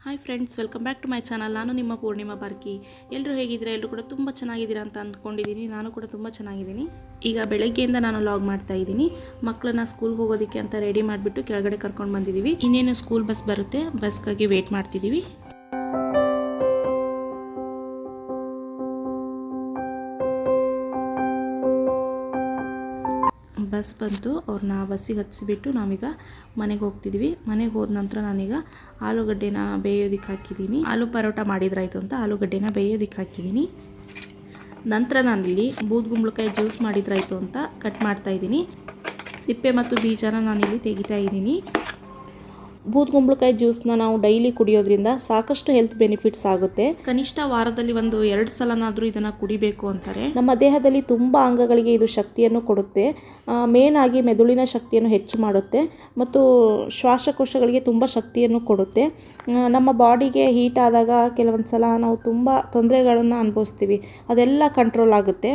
Hi friends, welcome back to my channel. ನಾನು ನಿಮ್ಮ ಪೂರ್ಣಿಮಾ ಬಾರ್ಕಿ. ಎಲ್ಲರೂ ಹೇಗಿದ್ದೀರಾ? ಎಲ್ಲರೂ ಕೂಡ ತುಂಬ ಚೆನ್ನಾಗಿದ್ದೀರಾ ಅಂತ ಅಂದ್ಕೊಂಡಿದ್ದೀನಿ. ನಾನು ಕೂಡ ತುಂಬ ಚೆನ್ನಾಗಿದ್ದೀನಿ. ಈಗ ಬೆಳಗ್ಗೆಯಿಂದ ನಾನು ಲಾಗ್ ಮಾಡ್ತಾ ಇದ್ದೀನಿ. ಮಕ್ಕಳನ್ನ ಸ್ಕೂಲ್ಗೆ ಹೋಗೋದಕ್ಕೆ ಅಂತ ರೆಡಿ ಮಾಡಿಬಿಟ್ಟು ಕೆಳಗಡೆ ಕರ್ಕೊಂಡು ಬಂದಿದ್ದೀವಿ. ಇನ್ನೇನು ಸ್ಕೂಲ್ ಬಸ್ ಬರುತ್ತೆ, ಬಸ್ಗಾಗಿ ವೇಟ್ ಮಾಡ್ತಿದ್ದೀವಿ. ಬಸ್ ಬಂತು, ಅವ್ರನ್ನ ಬಸ್ಸಿಗೆ ಹತ್ತಿಸಿಬಿಟ್ಟು ನಾವೀಗ ಮನೆಗೆ ಹೋಗ್ತಿದ್ವಿ. ಮನೆಗೆ ಹೋದ ನಂತರ ನಾನೀಗ ಆಲೂಗಡ್ಡೆನ ಬೇಯೋದಕ್ಕೆ ಹಾಕಿದ್ದೀನಿ. ಆಲೂ ಪರೋಟ ಮಾಡಿದ್ರಾಯ್ತು ಅಂತ ಆಲೂಗಡ್ಡೆನ ಬೇಯೋದಕ್ಕೆ ಹಾಕಿದ್ದೀನಿ. ನಂತರ ನಾನಿಲ್ಲಿ ಬೂದ್ಗುಂಬಳಕಾಯಿ ಜ್ಯೂಸ್ ಮಾಡಿದ್ರಾಯ್ತು ಅಂತ ಕಟ್ ಮಾಡ್ತಾಯಿದ್ದೀನಿ. ಸಿಪ್ಪೆ ಮತ್ತು ಬೀಜನ ನಾನಿಲ್ಲಿ ತೆಗಿತಾ ಇದ್ದೀನಿ. ಬೂದ್ಗುಂಬಳಕಾಯಿ ಜ್ಯೂಸ್ನ ನಾವು ಡೈಲಿ ಕುಡಿಯೋದ್ರಿಂದ ಸಾಕಷ್ಟು ಹೆಲ್ತ್ ಬೆನಿಫಿಟ್ಸ್ ಆಗುತ್ತೆ. ಕನಿಷ್ಠ ವಾರದಲ್ಲಿ 1-2 ಸಲನಾದರೂ ಇದನ್ನು ಕುಡಿಬೇಕು ಅಂತಾರೆ. ನಮ್ಮ ದೇಹದಲ್ಲಿ ತುಂಬ ಅಂಗಗಳಿಗೆ ಇದು ಶಕ್ತಿಯನ್ನು ಕೊಡುತ್ತೆ. ಮೇನ್ ಆಗಿ ಮೆದುಳಿನ ಶಕ್ತಿಯನ್ನು ಹೆಚ್ಚು ಮಾಡುತ್ತೆ ಮತ್ತು ಶ್ವಾಸಕೋಶಗಳಿಗೆ ತುಂಬ ಶಕ್ತಿಯನ್ನು ಕೊಡುತ್ತೆ. ನಮ್ಮ ಬಾಡಿಗೆ ಹೀಟ್ ಆದಾಗ ಕೆಲವೊಂದು ಸಲ ನಾವು ತುಂಬ ತೊಂದರೆಗಳನ್ನು ಅನುಭವಿಸ್ತೀವಿ, ಅದೆಲ್ಲ ಕಂಟ್ರೋಲ್ ಆಗುತ್ತೆ.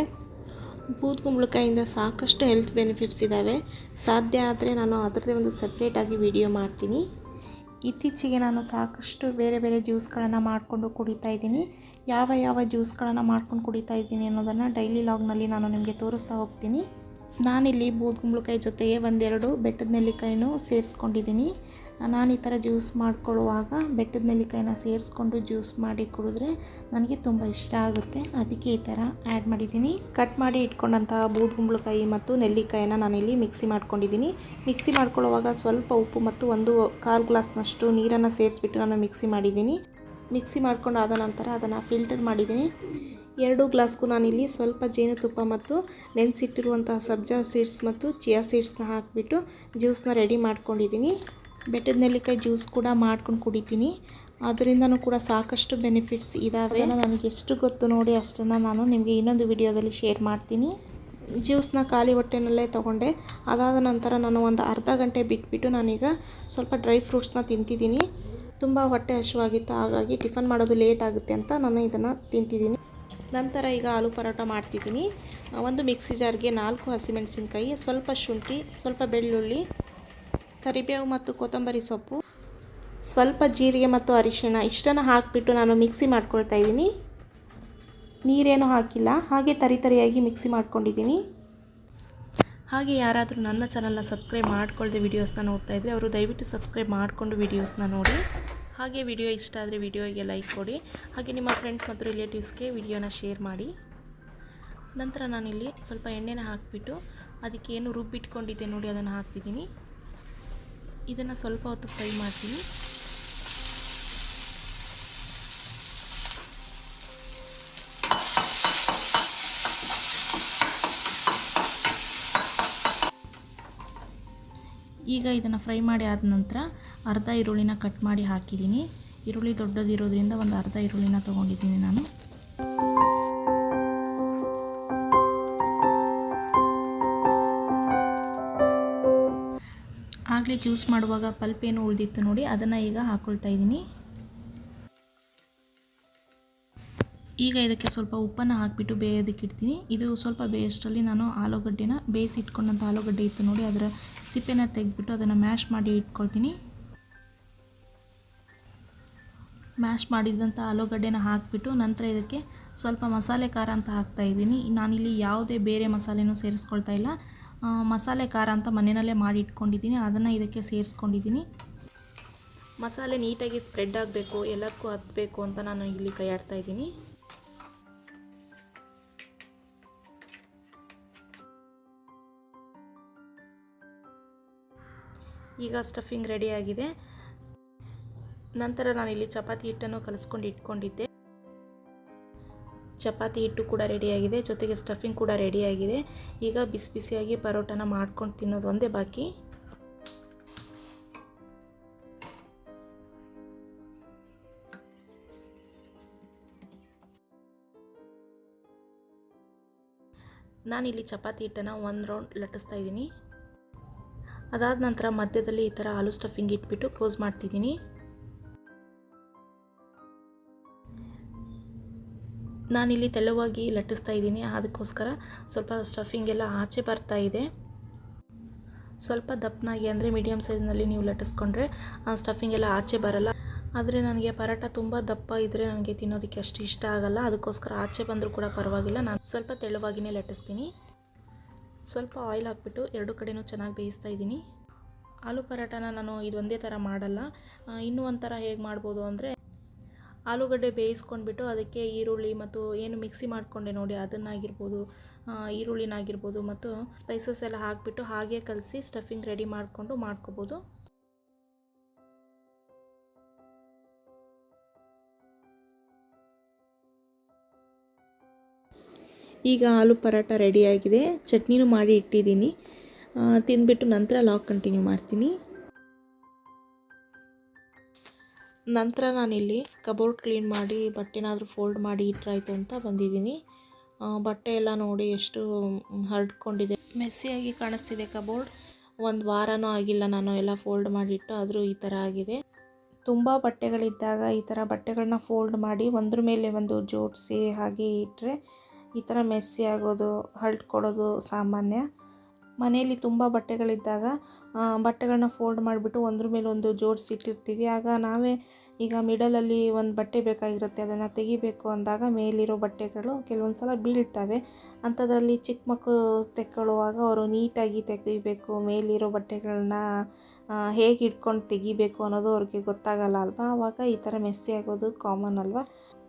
ಬೂದ್ಗುಂಬಳಕಾಯಿಂದ ಸಾಕಷ್ಟು ಹೆಲ್ತ್ ಬೆನಿಫಿಟ್ಸ್ ಇದ್ದಾವೆ. ಸಾಧ್ಯ ಆದರೆ ನಾನು ಅದರದ್ದೇ ಒಂದು ಸಪ್ರೇಟಾಗಿ ವಿಡಿಯೋ ಮಾಡ್ತೀನಿ. ಇತ್ತೀಚೆಗೆ ನಾನು ಸಾಕಷ್ಟು ಬೇರೆ ಬೇರೆ ಜ್ಯೂಸ್ಗಳನ್ನು ಮಾಡಿಕೊಂಡು ಕುಡಿತಾ ಇದ್ದೀನಿ. ಯಾವ ಜ್ಯೂಸ್ಗಳನ್ನು ಮಾಡ್ಕೊಂಡು ಕುಡಿತಾ ಇದ್ದೀನಿ ಅನ್ನೋದನ್ನು ಡೈಲಿ ಲಾಗ್ನಲ್ಲಿ ನಾನು ನಿಮಗೆ ತೋರಿಸ್ತಾ ಹೋಗ್ತೀನಿ. ನಾನಿಲ್ಲಿ ಬೂದ್ಗುಂಬಳಕಾಯಿ ಜೊತೆಗೆ 1-2 ಬೆಟ್ಟದ ನೆಲ್ಲಿಕಾಯಿನೂ ಸೇರಿಸ್ಕೊಂಡಿದ್ದೀನಿ. ನಾನು ಈ ಥರ ಜ್ಯೂಸ್ ಮಾಡ್ಕೊಳ್ಳುವಾಗ ಬೆಟ್ಟದ ನೆಲ್ಲಿಕಾಯಿನ ಸೇರಿಸ್ಕೊಂಡು ಜ್ಯೂಸ್ ಮಾಡಿ ಕುಡಿದ್ರೆ ನನಗೆ ತುಂಬ ಇಷ್ಟ ಆಗುತ್ತೆ. ಅದಕ್ಕೆ ಈ ಥರ ಆ್ಯಡ್ ಮಾಡಿದ್ದೀನಿ. ಕಟ್ ಮಾಡಿ ಇಟ್ಕೊಂಡಂತಹ ಬೂದ್ಗುಂಬಳಕಾಯಿ ಮತ್ತು ನೆಲ್ಲಿಕಾಯಿನ ನಾನಿಲ್ಲಿ ಮಿಕ್ಸಿ ಮಾಡ್ಕೊಂಡಿದ್ದೀನಿ. ಮಿಕ್ಸಿ ಮಾಡ್ಕೊಳ್ಳುವಾಗ ಸ್ವಲ್ಪ ಉಪ್ಪು ಮತ್ತು 1/4 ಗ್ಲಾಸ್ನಷ್ಟು ನೀರನ್ನು ಸೇರಿಸ್ಬಿಟ್ಟು ನಾನು ಮಿಕ್ಸಿ ಮಾಡಿದ್ದೀನಿ. ಮಿಕ್ಸಿ ಮಾಡ್ಕೊಂಡು ಆದ ನಂತರ ಅದನ್ನು ಫಿಲ್ಟರ್ ಮಾಡಿದ್ದೀನಿ. 2 ಗ್ಲಾಸ್ಗೂ ನಾನಿಲ್ಲಿ ಸ್ವಲ್ಪ ಜೇನುತುಪ್ಪ ಮತ್ತು ನೆನೆಸಿಟ್ಟಿರುವಂತಹ ಸಬ್ಜಾ ಸೀಡ್ಸ್ ಮತ್ತು ಚಿಯಾ ಸೀಡ್ಸ್ನ ಹಾಕಿಬಿಟ್ಟು ಜ್ಯೂಸ್ನ ರೆಡಿ ಮಾಡ್ಕೊಂಡಿದ್ದೀನಿ. ಬೆಟ್ಟದ ನೆಲ್ಲಿಕಾಯಿ ಜ್ಯೂಸ್ ಕೂಡ ಮಾಡ್ಕೊಂಡು ಕುಡಿತೀನಿ. ಅದರಿಂದನೂ ಕೂಡ ಸಾಕಷ್ಟು ಬೆನಿಫಿಟ್ಸ್ ಇದ್ದಾವೆ. ನನಗೆ ಎಷ್ಟು ಗೊತ್ತು ನೋಡಿ ಅಷ್ಟನ್ನು ನಾನು ನಿಮಗೆ ಇನ್ನೊಂದು ವಿಡಿಯೋದಲ್ಲಿ ಶೇರ್ ಮಾಡ್ತೀನಿ. ಜ್ಯೂಸ್ನ ಖಾಲಿ ಹೊಟ್ಟೆನಲ್ಲೇ ತೊಗೊಂಡೆ. ಅದಾದ ನಂತರ ನಾನು ಒಂದು ಅರ್ಧ ಗಂಟೆ ಬಿಟ್ಬಿಟ್ಟು ನಾನೀಗ ಸ್ವಲ್ಪ ಡ್ರೈ ಫ್ರೂಟ್ಸ್ನ ತಿಂತಿದ್ದೀನಿ. ತುಂಬ ಹೊಟ್ಟೆ ಹಸಿವಾಗಿತ್ತು, ಹಾಗಾಗಿ ಟಿಫನ್ ಮಾಡೋದು ಲೇಟ್ ಆಗುತ್ತೆ ಅಂತ ನಾನು ಇದನ್ನು ತಿಂತಿದ್ದೀನಿ. ನಂತರ ಈಗ ಆಲೂ ಪರೋಟ ಮಾಡ್ತಿದ್ದೀನಿ. ಒಂದು ಮಿಕ್ಸಿ ಜಾರ್ಗೆ 4 ಹಸಿಮೆಣಸಿನ್ಕಾಯಿ, ಸ್ವಲ್ಪ ಶುಂಠಿ, ಸ್ವಲ್ಪ ಬೆಳ್ಳುಳ್ಳಿ, ಕರಿಬೇವು ಮತ್ತು ಕೊತ್ತಂಬರಿ ಸೊಪ್ಪು, ಸ್ವಲ್ಪ ಜೀರಿಗೆ ಮತ್ತು ಅರಿಶಿಣ ಇಷ್ಟನ್ನು ಹಾಕಿಬಿಟ್ಟು ನಾನು ಮಿಕ್ಸಿ ಮಾಡ್ಕೊಳ್ತಾ ಇದ್ದೀನಿ. ನೀರೇನು ಹಾಕಿಲ್ಲ, ಹಾಗೆ ತರಿಯಾಗಿ ಮಿಕ್ಸಿ ಮಾಡ್ಕೊಂಡಿದ್ದೀನಿ. ಹಾಗೆ ಯಾರಾದರೂ ನನ್ನ ಚಾನಲ್ನ ಸಬ್ಸ್ಕ್ರೈಬ್ ಮಾಡ್ಕೊಳ್ಳದೆ ವೀಡಿಯೋಸ್ನ ನೋಡ್ತಾ ಇದ್ದರೆ ಅವರು ದಯವಿಟ್ಟು ಸಬ್ಸ್ಕ್ರೈಬ್ ಮಾಡಿಕೊಂಡು ವೀಡಿಯೋಸ್ನ ನೋಡಿ. ಹಾಗೆ ವಿಡಿಯೋ ಇಷ್ಟ ಆದರೆ ವಿಡಿಯೋಗೆ ಲೈಕ್ ಕೊಡಿ. ಹಾಗೆ ನಿಮ್ಮ ಫ್ರೆಂಡ್ಸ್ ಮತ್ತು ರಿಲೇಟಿವ್ಸ್ಗೆ ವಿಡಿಯೋನ ಶೇರ್ ಮಾಡಿ. ನಂತರ ನಾನಿಲ್ಲಿ ಸ್ವಲ್ಪ ಎಣ್ಣೆನ ಹಾಕಿಬಿಟ್ಟು ಅದಕ್ಕೆ ಏನು ರುಬ್ಬಿಟ್ಕೊಂಡಿದ್ದೆ ನೋಡಿ ಅದನ್ನು ಹಾಕ್ತಿದ್ದೀನಿ. ಇದನ್ನು ಸ್ವಲ್ಪ ಹೊತ್ತು ಫ್ರೈ ಮಾಡ್ತೀನಿ. ಈಗ ಇದನ್ನು ಫ್ರೈ ಮಾಡಿ ಆದ ನಂತರ ಅರ್ಧ ಈರುಳ್ಳಿನ ಕಟ್ ಮಾಡಿ ಹಾಕಿದ್ದೀನಿ. ಈರುಳ್ಳಿ ದೊಡ್ಡದಿರೋದ್ರಿಂದ ಒಂದು ಅರ್ಧ ಈರುಳ್ಳಿನ ತೊಗೊಂಡಿದ್ದೀನಿ ನಾನು. ಆಗಲೇ ಜ್ಯೂಸ್ ಮಾಡುವಾಗ ಪಲ್ಪ್ ಏನು ಉಳಿದಿತ್ತು ನೋಡಿ ಅದನ್ನು ಈಗ ಹಾಕ್ಕೊಳ್ತಾ ಇದ್ದೀನಿ. ಈಗ ಇದಕ್ಕೆ ಸ್ವಲ್ಪ ಉಪ್ಪನ್ನು ಹಾಕಿಬಿಟ್ಟು ಬೇಯೋದಕ್ಕೆ ಇಡ್ತೀನಿ. ಇದು ಸ್ವಲ್ಪ ಬೇಯೋಷ್ಟರಲ್ಲಿ ನಾನು ಆಲೂಗಡ್ಡೆನ ಬೇಯಿಸಿ ಇಟ್ಕೊಂಡಂಥ ಆಲೂಗಡ್ಡೆ ಇತ್ತು ನೋಡಿ ಅದರ ಸಿಪ್ಪೆನ ತೆಗೆದ್ಬಿಟ್ಟು ಅದನ್ನು ಮ್ಯಾಶ್ ಮಾಡಿ ಇಟ್ಕೊಳ್ತೀನಿ. ಮ್ಯಾಶ್ ಮಾಡಿದಂಥ ಆಲೂಗಡ್ಡೆನ ಹಾಕಿಬಿಟ್ಟು ನಂತರ ಇದಕ್ಕೆ ಸ್ವಲ್ಪ ಮಸಾಲೆ ಖಾರ ಅಂತ ಹಾಕ್ತಾಯಿದ್ದೀನಿ. ನಾನಿಲ್ಲಿ ಯಾವುದೇ ಬೇರೆ ಮಸಾಲೆನೂ ಸೇರಿಸ್ಕೊಳ್ತಾ ಇಲ್ಲ. ಮಸಾಲೆ ಖಾರ ಅಂತ ಮನೆಯಲ್ಲೇ ಮಾಡಿ ಇಟ್ಕೊಂಡಿದ್ದೀನಿ, ಅದನ್ನು ಇದಕ್ಕೆ ಸೇರಿಸ್ಕೊಂಡಿದ್ದೀನಿ. ಮಸಾಲೆ ನೀಟಾಗಿ ಸ್ಪ್ರೆಡ್ ಆಗಬೇಕು, ಎಲ್ಲದಕ್ಕೂ ಹತ್ತಬೇಕು ಅಂತ ನಾನು ಇಲ್ಲಿ ಕೈ ಆಡ್ತಾ ಇದ್ದೀನಿ. ಈಗ ಸ್ಟಫಿಂಗ್ ರೆಡಿಯಾಗಿದೆ. ನಂತರ ನಾನಿಲ್ಲಿ ಚಪಾತಿ ಹಿಟ್ಟನ್ನು ಕಲಿಸ್ಕೊಂಡು ಇಟ್ಕೊಂಡಿದ್ದೆ. ಚಪಾತಿ ಹಿಟ್ಟು ಕೂಡ ರೆಡಿಯಾಗಿದೆ, ಜೊತೆಗೆ ಸ್ಟಫಿಂಗ್ ಕೂಡ ರೆಡಿಯಾಗಿದೆ. ಈಗ ಬಿಸಿ ಬಿಸಿಯಾಗಿ ಪರೋಟನ ಮಾಡ್ಕೊಂಡು ತಿನ್ನೋದು ಒಂದೇ ಬಾಕಿ. ನಾನಿಲ್ಲಿ ಚಪಾತಿ ಹಿಟ್ಟನ್ನು 1 ರೌಂಡ್ ಲಟ್ಟಿಸ್ತಾ ಇದ್ದೀನಿ. ಅದಾದ ನಂತರ ಮಧ್ಯದಲ್ಲಿ ಈ ಥರ ಆಲೂ ಸ್ಟಫಿಂಗ್ ಇಟ್ಬಿಟ್ಟು ಕ್ಲೋಸ್ ಮಾಡ್ತಿದ್ದೀನಿ. ನಾನಿಲ್ಲಿ ತೆಳುವಾಗಿ ಲಟ್ಟಿಸ್ತಾ ಇದ್ದೀನಿ, ಅದಕ್ಕೋಸ್ಕರ ಸ್ವಲ್ಪ ಸ್ಟಫಿಂಗ್ ಎಲ್ಲ ಆಚೆ ಬರ್ತಾ ಇದೆ. ಸ್ವಲ್ಪ ದಪ್ಪನಾಗಿ ಅಂದರೆ ಮೀಡಿಯಮ್ ಸೈಜ್ನಲ್ಲಿ ನೀವು ಲಟ್ಟಿಸ್ಕೊಂಡ್ರೆ ಸ್ಟಫಿಂಗ್ ಎಲ್ಲ ಆಚೆ ಬರಲ್ಲ. ಆದರೆ ನನಗೆ ಪರೋಟ ತುಂಬ ದಪ್ಪ ಇದ್ದರೆ ನನಗೆ ತಿನ್ನೋದಕ್ಕೆ ಅಷ್ಟು ಇಷ್ಟ ಆಗಲ್ಲ. ಅದಕ್ಕೋಸ್ಕರ ಆಚೆ ಬಂದರೂ ಕೂಡ ಪರವಾಗಿಲ್ಲ, ನಾನು ಸ್ವಲ್ಪ ತೆಳುವಾಗಿಯೇ ಲಟ್ಟಿಸ್ತೀನಿ. ಸ್ವಲ್ಪ ಆಯಿಲ್ ಹಾಕ್ಬಿಟ್ಟು ಎರಡು ಕಡೆನೂ ಚೆನ್ನಾಗಿ ಬೇಯಿಸ್ತಾ ಇದ್ದೀನಿ. ಆಲೂ ಪರೋಟನ ನಾನು ಇದು ಒಂದೇ ಥರ ಮಾಡಲ್ಲ. ಇನ್ನೂ ಒಂಥರ ಹೇಗೆ ಮಾಡ್ಬೋದು ಅಂದರೆ, ಆಲೂಗಡ್ಡೆ ಬೇಯಿಸ್ಕೊಂಡ್ಬಿಟ್ಟು ಅದಕ್ಕೆ ಈರುಳ್ಳಿ ಮತ್ತು ಏನು ಮಿಕ್ಸಿ ಮಾಡಿಕೊಂಡೆ ನೋಡಿ ಅದನ್ನಾಗಿರ್ಬೋದು, ಈರುಳ್ಳಿನಾಗಿರ್ಬೋದು ಮತ್ತು ಸ್ಪೈಸಸ್ ಎಲ್ಲ ಹಾಕಿಬಿಟ್ಟು ಹಾಗೆ ಕಲಸಿ ಸ್ಟಫಿಂಗ್ ರೆಡಿ ಮಾಡಿಕೊಂಡು ಮಾಡ್ಕೋಬೋದು. ಈಗ ಆಲೂ ಪರೋಟ ರೆಡಿಯಾಗಿದೆ. ಚಟ್ನಿನೂ ಮಾಡಿ ಇಟ್ಟಿದ್ದೀನಿ. ತಿಂದ್ಬಿಟ್ಟು ನಂತರ ಲಾಗ್ ಕಂಟಿನ್ಯೂ ಮಾಡ್ತೀನಿ. ನಂತರ ನಾನಿಲ್ಲಿ ಕಬೋರ್ಡ್ ಕ್ಲೀನ್ ಮಾಡಿ ಬಟ್ಟೆನಾದರೂ ಫೋಲ್ಡ್ ಮಾಡಿ ಇಟ್ಟರಾಯ್ತು ಅಂತ ಬಂದಿದ್ದೀನಿ. ಬಟ್ಟೆ ಎಲ್ಲ ನೋಡಿ ಎಷ್ಟು ಹರಡ್ಕೊಂಡಿದೆ, ಮೆಸ್ಸಿಯಾಗಿ ಕಾಣಿಸ್ತಿದೆ ಕಬೋರ್ಡ್. ಒಂದು ವಾರನೂ ಆಗಿಲ್ಲ ನಾನು ಎಲ್ಲ ಫೋಲ್ಡ್ ಮಾಡಿಟ್ಟು, ಆದರೂ ಈ ಥರ ಆಗಿದೆ. ತುಂಬ ಬಟ್ಟೆಗಳಿದ್ದಾಗ ಈ ಥರ ಬಟ್ಟೆಗಳನ್ನ ಫೋಲ್ಡ್ ಮಾಡಿ ಒಂದ್ರ ಮೇಲೆ ಒಂದು ಜೋಡಿಸಿ ಹಾಗೆ ಇಟ್ಟರೆ ಈ ಥರ ಮೆಸ್ಸಿ ಆಗೋದು, ಹರಡ್ಕೊಳ್ಳೋದು ಸಾಮಾನ್ಯ. ಮನೆಯಲ್ಲಿ ತುಂಬ ಬಟ್ಟೆಗಳಿದ್ದಾಗ ಬಟ್ಟೆಗಳನ್ನ ಫೋಲ್ಡ್ ಮಾಡಿಬಿಟ್ಟು ಒಂದ್ರ ಮೇಲೆ ಒಂದು ಜೋಡಿಸಿಟ್ಟಿರ್ತೀವಿ. ಆಗ ನಾವೇ ಈಗ ಮಿಡಲಲ್ಲಿ ಒಂದು ಬಟ್ಟೆ ಬೇಕಾಗಿರುತ್ತೆ, ಅದನ್ನು ತೆಗಿಬೇಕು ಅಂದಾಗ ಮೇಲಿರೋ ಬಟ್ಟೆಗಳು ಕೆಲವೊಂದು ಸಲ ಬೀಳ್ತವೆ. ಅಂಥದ್ರಲ್ಲಿ ಚಿಕ್ಕ ಮಕ್ಕಳು ತೆಕ್ಕೊಳ್ಳುವಾಗ ಅವರು ನೀಟಾಗಿ ತೆಗಿಬೇಕು. ಮೇಲಿರೋ ಬಟ್ಟೆಗಳನ್ನ ಹೇಗೆ ಇಟ್ಕೊಂಡು ತೆಗಿಬೇಕು ಅನ್ನೋದು ಅವ್ರಿಗೆ ಗೊತ್ತಾಗಲ್ಲ ಅಲ್ವಾ. ಆವಾಗ ಈ ಥರ ಮೆಸ್ಸಿ ಆಗೋದು ಕಾಮನ್ ಅಲ್ವಾ.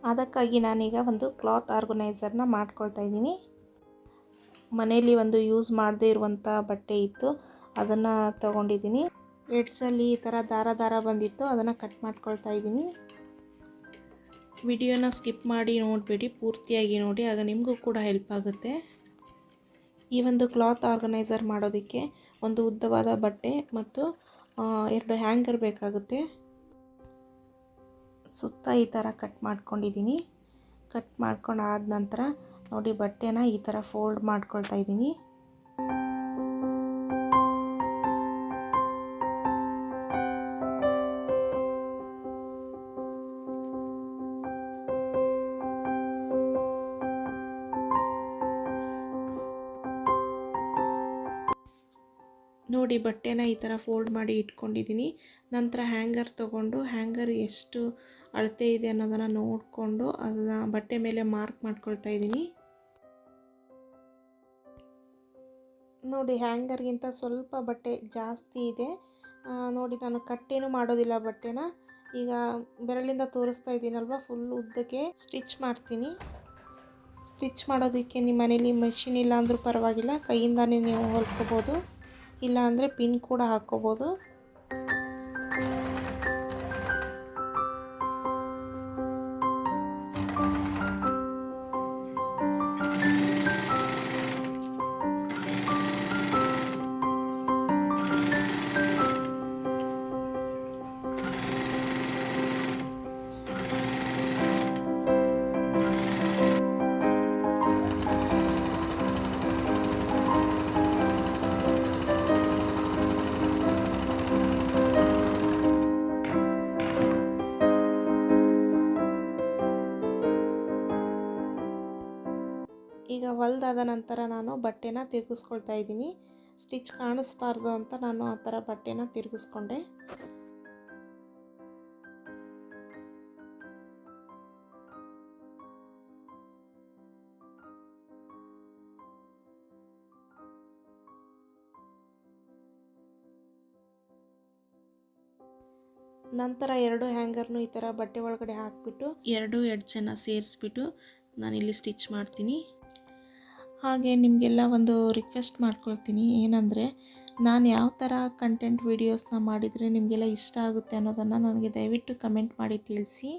ಅದಕ್ಕಾಗಿ ನಾನೀಗ ಒಂದು ಕ್ಲಾತ್ ಆರ್ಗನೈಸರ್ನ ಮಾಡ್ಕೊಳ್ತಾ ಇದ್ದೀನಿ. ಮನೇಲಿ ಒಂದು ಯೂಸ್ ಮಾಡದೇ ಇರುವಂಥ ಬಟ್ಟೆ ಇತ್ತು, ಅದನ್ನು ತೊಗೊಂಡಿದ್ದೀನಿ. ಎಡ್ಸಲ್ಲಿ ಈ ಥರ ದಾರ ಬಂದಿತ್ತು, ಅದನ್ನು ಕಟ್ ಮಾಡ್ಕೊಳ್ತಾ ಇದ್ದೀನಿ. ವಿಡಿಯೋನ ಸ್ಕಿಪ್ ಮಾಡಿ ನೋಡಬೇಡಿ, ಪೂರ್ತಿಯಾಗಿ ನೋಡಿ, ಆಗ ನಿಮಗೂ ಕೂಡ ಹೆಲ್ಪ್ ಆಗುತ್ತೆ. ಈ ಒಂದು ಕ್ಲಾತ್ ಆರ್ಗನೈಸರ್ ಮಾಡೋದಕ್ಕೆ ಒಂದು ಉದ್ದವಾದ ಬಟ್ಟೆ ಮತ್ತು 2 ಹ್ಯಾಂಗರ್ ಬೇಕಾಗುತ್ತೆ. ಸುತ್ತ ಈ ಥರ ಕಟ್ ಮಾಡ್ಕೊಂಡಿದ್ದೀನಿ. ಕಟ್ ಮಾಡ್ಕೊಂಡು ಆದ ನಂತರ ನೋಡಿ ಬಟ್ಟೆನ ಈ ಥರ ಫೋಲ್ಡ್ ಮಾಡ್ಕೊಳ್ತಾ ಇದ್ದೀನಿ. ನೋಡಿ ಬಟ್ಟೆನ ಈ ಥರ ಫೋಲ್ಡ್ ಮಾಡಿ ಇಟ್ಕೊಂಡಿದ್ದೀನಿ. ನಂತರ ಹ್ಯಾಂಗರ್ ತೊಗೊಂಡು ಹ್ಯಾಂಗರ್ ಎಷ್ಟು ಅಳತೆ ಇದೆ ಅನ್ನೋದನ್ನು ನೋಡಿಕೊಂಡು ಅದನ್ನು ಬಟ್ಟೆ ಮೇಲೆ ಮಾರ್ಕ್ ಮಾಡ್ಕೊಳ್ತಾ ಇದ್ದೀನಿ. ನೋಡಿ ಹ್ಯಾಂಗರ್ಗಿಂತ ಸ್ವಲ್ಪ ಬಟ್ಟೆ ಜಾಸ್ತಿ ಇದೆ. ನೋಡಿ ನಾನು ಕಟ್ಟೇನು ಮಾಡೋದಿಲ್ಲ ಬಟ್ಟೆನ. ಈಗ ಬೆರಳಿಂದ ತೋರಿಸ್ತಾ ಇದ್ದೀನಲ್ವ, ಫುಲ್ ಉದ್ದಕ್ಕೆ ಸ್ಟಿಚ್ ಮಾಡ್ತೀನಿ. ಸ್ಟಿಚ್ ಮಾಡೋದಕ್ಕೆ ನಿಮ್ಮ ಮನೇಲಿ ಮೆಷಿನ್ ಇಲ್ಲ ಅಂದರೂ ಪರವಾಗಿಲ್ಲ, ಕೈಯಿಂದಾನೇ ನೀವು ಹೊಲ್ಕೋಬೋದು. ಇಲ್ಲ ಅಂದರೆ ಪಿನ್ ಕೂಡ ಹಾಕ್ಕೋಬೋದು. ಈಗ ಹೊಲ್ದಾದ ನಂತರ ನಾನು ಬಟ್ಟೆನ ತಿರುಗಿಸ್ಕೊಳ್ತಾ ಇದ್ದೀನಿ. ಸ್ಟಿಚ್ ಕಾಣಿಸ್ಬಾರ್ದು ಅಂತ ನಾನು ಆ ಥರ ಬಟ್ಟೆನ ತಿರುಗಿಸ್ಕೊಂಡೆ. ನಂತರ 2 ಹ್ಯಾಂಗರ್ನು ಈ ಥರ ಬಟ್ಟೆ ಒಳಗಡೆ ಹಾಕಿಬಿಟ್ಟು 2 ಎಡ್ಜನ್ನು ಸೇರಿಸ್ಬಿಟ್ಟು ನಾನಿಲ್ಲಿ ಸ್ಟಿಚ್ ಮಾಡ್ತೀನಿ. ಹಾಗೆ ನಿಮಗೆಲ್ಲ ಒಂದು ರಿಕ್ವೆಸ್ಟ್ ಮಾಡ್ಕೊಳ್ತೀನಿ, ಏನಂದರೆ ನಾನು ಯಾವ ಥರ ಕಂಟೆಂಟ್ ವೀಡಿಯೋಸ್ನ ಮಾಡಿದರೆ ನಿಮಗೆಲ್ಲ ಇಷ್ಟ ಆಗುತ್ತೆ ಅನ್ನೋದನ್ನು ನನಗೆ ದಯವಿಟ್ಟು ಕಮೆಂಟ್ ಮಾಡಿ ತಿಳಿಸಿ.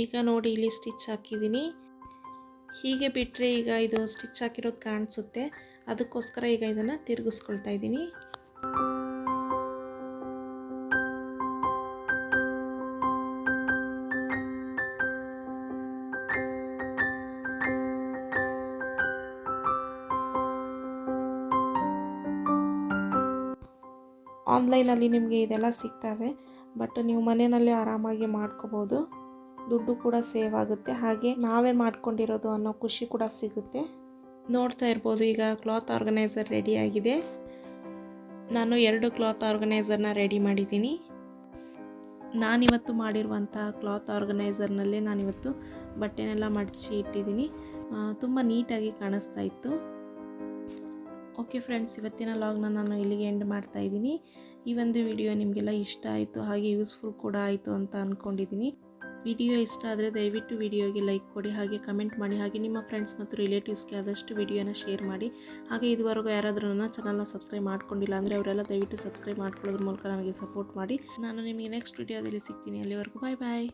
ಈಗ ನೋಡಿ ಇಲ್ಲಿ ಸ್ಟಿಚ್ ಹಾಕಿದ್ದೀನಿ. ಹೀಗೆ ಬಿಟ್ಟರೆ ಈಗ ಇದು ಸ್ಟಿಚ್ ಹಾಕಿರೋದು ಕಾಣಿಸುತ್ತೆ, ಅದಕ್ಕೋಸ್ಕರ ಈಗ ಇದನ್ನು ತಿರುಗಿಸ್ಕೊಳ್ತಾ ಇದ್ದೀನಿ. ಆನ್ಲೈನಲ್ಲಿ ನಿಮಗೆ ಇದೆಲ್ಲ ಸಿಗ್ತವೆ, ಬಟ್ ನೀವು ಮನೆಯಲ್ಲೇ ಆರಾಮಾಗಿ ಮಾಡ್ಕೋಬೋದು. ದುಡ್ಡು ಕೂಡ ಸೇವ್ ಆಗುತ್ತೆ, ಹಾಗೆ ನಾವೇ ಮಾಡ್ಕೊಂಡಿರೋದು ಅನ್ನೋ ಖುಷಿ ಕೂಡ ಸಿಗುತ್ತೆ. ನೋಡ್ತಾ ಇರ್ಬೋದು, ಈಗ ಕ್ಲಾತ್ ಆರ್ಗನೈಸರ್ ರೆಡಿ ಆಗಿದೆ. ನಾನು 2 ಕ್ಲಾತ್ ಆರ್ಗನೈಸರ್ನ ರೆಡಿ ಮಾಡಿದ್ದೀನಿ. ನಾನಿವತ್ತು ಮಾಡಿರುವಂಥ ಕ್ಲಾತ್ ಆರ್ಗನೈಸರ್ನಲ್ಲೇ ನಾನಿವತ್ತು ಬಟ್ಟೆನೆಲ್ಲ ಮಡಚಿ ಇಟ್ಟಿದ್ದೀನಿ. ತುಂಬ ನೀಟಾಗಿ ಕಾಣಿಸ್ತಾ ಇತ್ತು. ಓಕೆ ಫ್ರೆಂಡ್ಸ್, ಇವತ್ತಿನ ಲಾಗ್ನ ನಾನು ಇಲ್ಲಿಗೆ ಎಂಡ್ ಮಾಡ್ತಾ ಇದ್ದೀನಿ. ಈ ಒಂದು ವಿಡಿಯೋ ನಿಮಗೆಲ್ಲ ಇಷ್ಟ ಆಯಿತು, ಹಾಗೆ ಯೂಸ್ಫುಲ್ ಕೂಡ ಆಯಿತು ಅಂತ ಅಂದ್ಕೊಂಡಿದ್ದೀನಿ. ವಿಡಿಯೋ ಇಷ್ಟ ಆದರೆ ದಯವಿಟ್ಟು ವಿಡಿಯೋಗೆ ಲೈಕ್ ಕೊಡಿ, ಹಾಗೆ ಕಮೆಂಟ್ ಮಾಡಿ, ಹಾಗೆ ನಿಮ್ಮ ಫ್ರೆಂಡ್ಸ್ ಮತ್ತು ರಿಲೇಟಿವ್ಸ್ಗೆ ಆದಷ್ಟು ವಿಡಿಯೋನ ಶೇರ್ ಮಾಡಿ. ಹಾಗೆ ಇದುವರೆಗೂ ಯಾರಾದರೂ ನನ್ನ ಚಾನಲ್ನ ಸಬ್ಸ್ಕ್ರೈಬ್ ಮಾಡ್ಕೊಂಡಿಲ್ಲ ಅಂದರೆ ಅವರೆಲ್ಲ ದಯವಿಟ್ಟು ಸಬ್ಸ್ಕ್ರೈಬ್ ಮಾಡ್ಕೊಳ್ಳೋದ್ರ ಮೂಲಕ ನನಗೆ ಸಪೋರ್ಟ್ ಮಾಡಿ. ನಾನು ನಿಮಗೆ ನೆಕ್ಸ್ಟ್ ವಿಡಿಯೋದಲ್ಲಿ ಸಿಗ್ತೀನಿ. ಅಲ್ಲಿವರೆಗೂ ಬಾಯ್ ಬಾಯ್.